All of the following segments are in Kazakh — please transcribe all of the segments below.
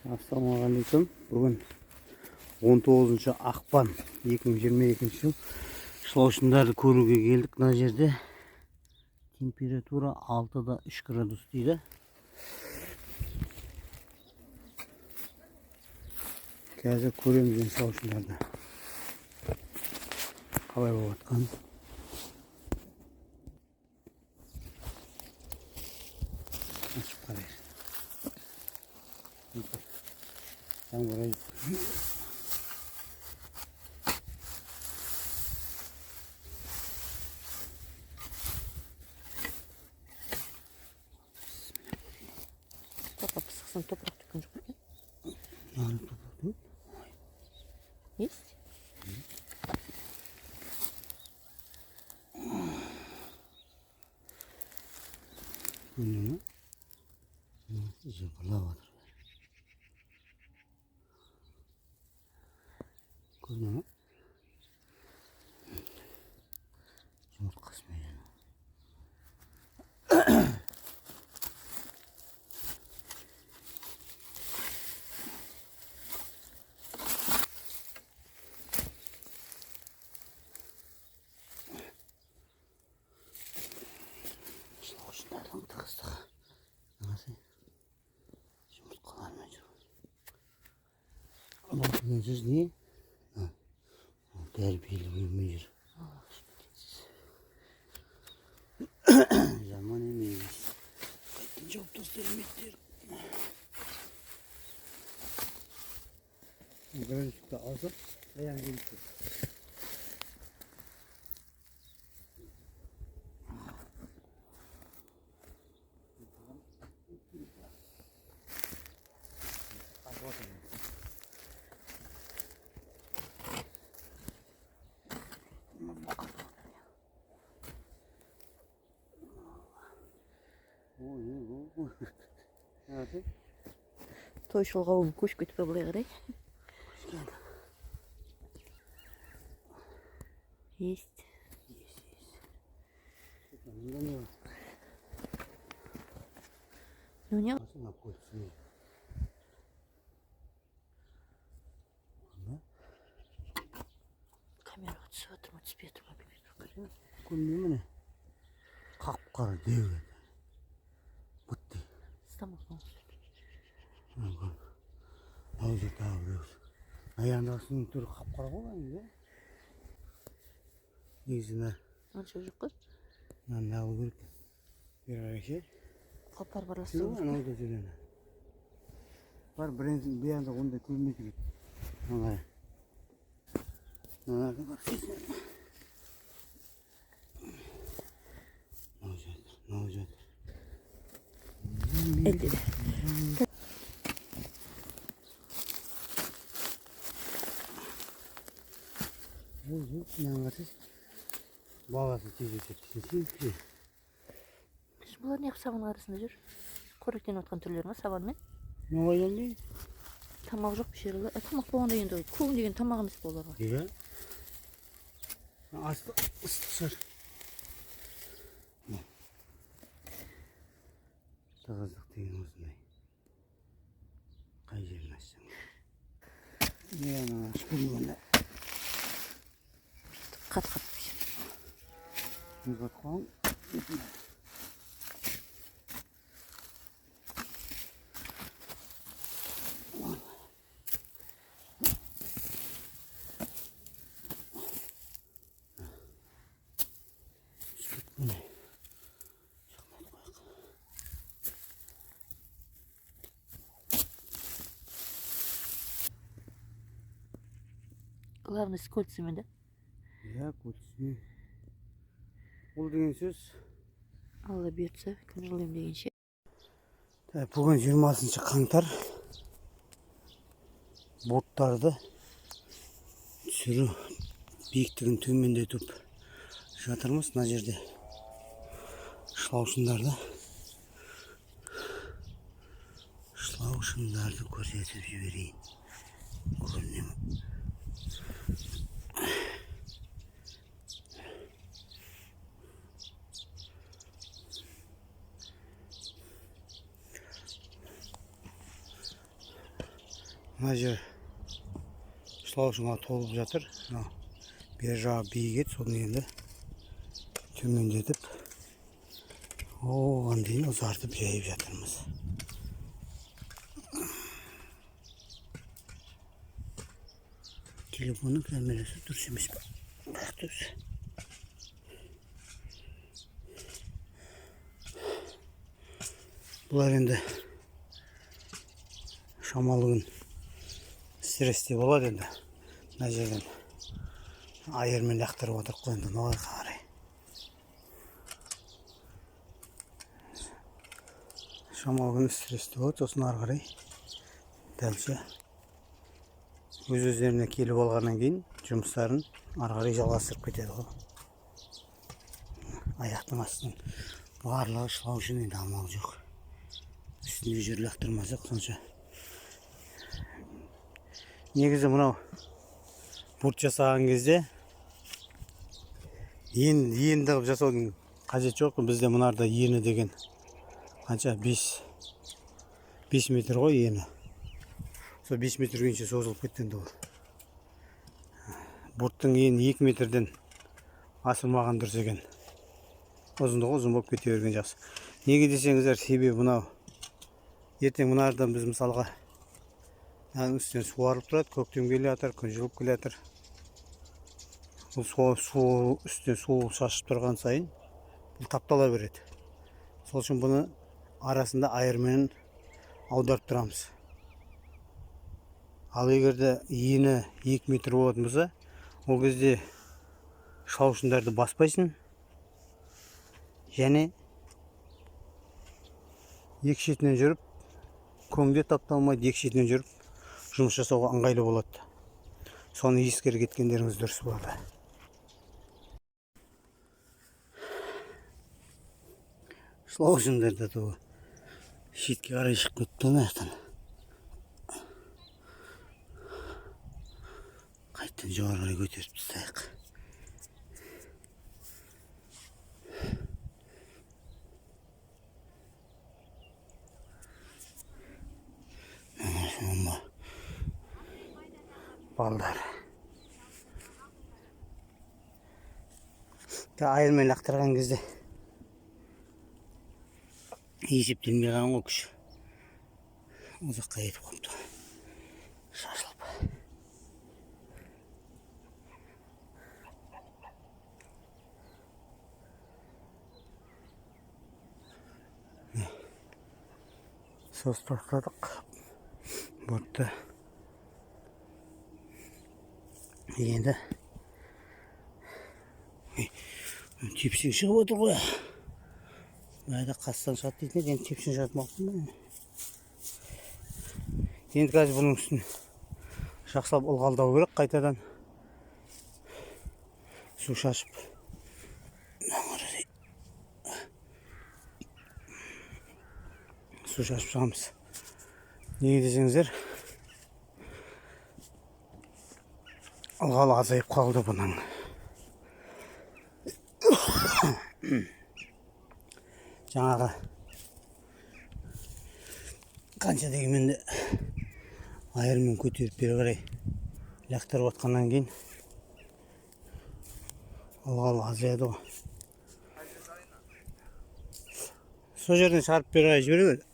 Assalamualaikum. Bugün 19 ақпан 2022 жыл. Шылаушындарды көруге келдік. Мына жерде температура 6-да 3 градус дейді. Қазір көреміз шылаушындарды. Қалай болып жатқанын. Açıp қарайық. Sen burayı Toprak sıksın, toprak dökün çok iyi. yani toprak değil. Есть? Bunu zıpla var. Bunu жұмыртқасымен шылаушындардың тығыздығы nasıl жұмыртқалармен жүр. Бұл деген сөз не? Тәрбиелі бөлмей жүр. Жаман емес. Қайтын жауып тастайметтер. Графикті алсақ, аян келіп тұр. Тойшылға оң көш көтіп бұлай қарай. Есть. Ну не. Камера түсіп жатыр ма, түспей жатыр ма білмеймін. Көрмеймін міне. Қап-қара деу. Бұтты. Стамақ болсын. Ау жерде біреуіз. Аяндасының түрі қап-қара болған да. Негізі Анша жоқ қой. не алу керек. Бері қарай ше. Қапар барластыру. Анау да жүрені. Бар бір анда ондай көрмейді. Аңай. Мынаны бар сезін. Мынау жатыр. Elde de. Мынаны қарсыз. Баласын тез өтеді. Бұлар не сабанның арасында жүр? Қоректен отқан түрлері ма сабанмен? Ne var değil? Тамақ жоқ бір жерде. Тамақ болғанда енді көң деген тамақ емес пе оларға? Değil. Aslı ısıtır. Tağızlık değil osınday. Qay жерін açsam. Ne yana aç bilmem. Қат-қат. Ne katqan? Главное с кольцами, да? Ya kольцами. Бұл деген сөз. Алла бұйыртса, күн жылыйым дегенше. Бүгін 20 қаңтар. Борттарды түсіру биіктігін төмендетіп жатырмыз. Мына жерде шылаушындарды көрсетіп жіберейін. Көрінемін. Мына жер шылаушыңға толып жатыр. Бер жағы биік, соны енді төмендетіп оған дейін ұзартып жайып жатырмыз. Telefonun kamerası dұрыс емес па? Бұлар енді шамалы күн стрессте болады енді. Мына жерден айырмен лақтырып отырып қойды, ноғай қарай. Шамалы күн стрессте болады, сосын ары қарай дәлше өз-өздеріне келіп алғаннан кейін жұмыстарын ары қарай жалғастырып кетеді ғой. Аяқтың астын барлығы шылау үшін енді амал жоқ. Үстінде жер лақтырмасақ сонша. Негізі мынау бұрт жасаған кезде енді қылып жасаудың қажет жоқ. Бізде мынарда ені деген қанша 5 метр ғой ені. Сол 5 метр күйінше созылып кеттенді ол. Бұрттың ені 2 метрден асырмаған дұрыс екен. Ұзындығы ұзын болып кете берген жақсы. Неге десеңіздер, себебі мынау ертең мынардан біз мысалға үстінен суарылып тұрады, көктем келе жатыр, күн жылып келе жатыр. Бұл үстінен су шашып тұрған сайын бұл таптала береді. Сол үшін бұны арасында айырмен аударып тұрамыз. Ал егерде ені 2 метр болатын болса, ол кезде шалушындарды баспайсың. Және екі шетінен жүріп, көңде тапталмайды, екі шетінен жүріп жұмыс жасауға ыңғайлы болады. Соны ескеріп кеткендеріңіз дұрыс болады. Шалушындар да шетке қарай шығып кетті аяқтан. Қайттан жоғары қарай көтеріп тастайық. Балдар. Айырмен лақтырған кезде есептелмей қалған ғой күш. Ұзаққа етіп қойыпты. Шашылып. Соз тоқтадық. Бұртты. Енді тепсең шығып отыр ғой. Бәйді қастан шат дейтін, енді тепсең жатмақпын. Енді қазір бұның үстін жақсылап ылғалдау керек қайтадан. Су шашып. Су шашып шығамыз. Неге десеңіздер, ылғалы азайып қалды бұның. Жаңағы қанша дегенмен де айырмен көтеріп бері қарай лақтырып отқаннан кейін ылғалы азаяды ғой. Сол жерден шығарып бері қарай жібереді.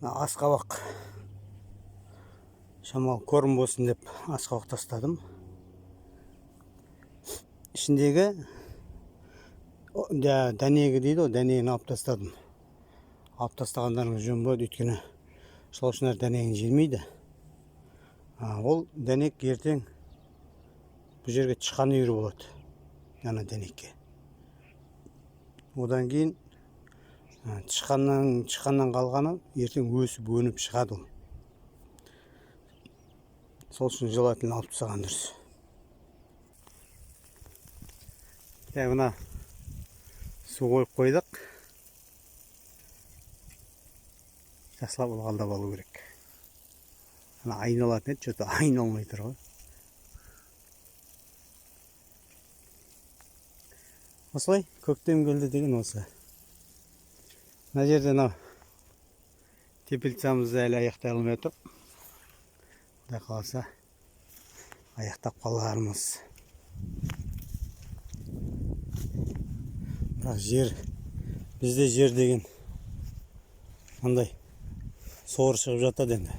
Асқабақ шамалы корм болсын деп асқабақ тастадым. Ішіндегі дәнегі дейді ғой, дәнегін алып тастадым. Алып тастағандарыңыз жөн болады, өйткені шалушынар дәнегін жемейді. Ол дәнек ертең бұл жерге тышқан үйірі болады. Ана дәнекке. Одан кейін тышқаннан қалғаны ертең өсіп өніп шығады ол. Сол үшін желательно алып тастаған дұрыс. Мына су қойып қойдық. Жақсылап ылғалдап алу керек. Айналатын еді, что-то айналмай тұр ғой. Осылай көктем келді деген осы. Мына жерде мынау теплицамызды әлі аяқтай алмай отыр. Құдай қаласа аяқтап қалармыз. Бірақ жер, бізде жер деген мындай сор шығып жатады енді.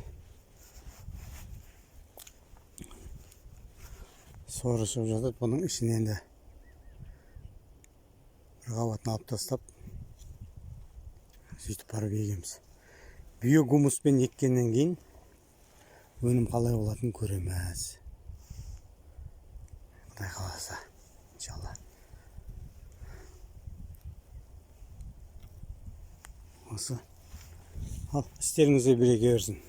Соры шығып жатады, бұның ішіне енді бір қабатын алып тастап сөйтіп барып егеміз. Биогумуспен еккеннен кейін өнім қалай болатынын көреміз. Құдай қаласа, иншалла. Осы. Ал, істеріңізге береке берсін.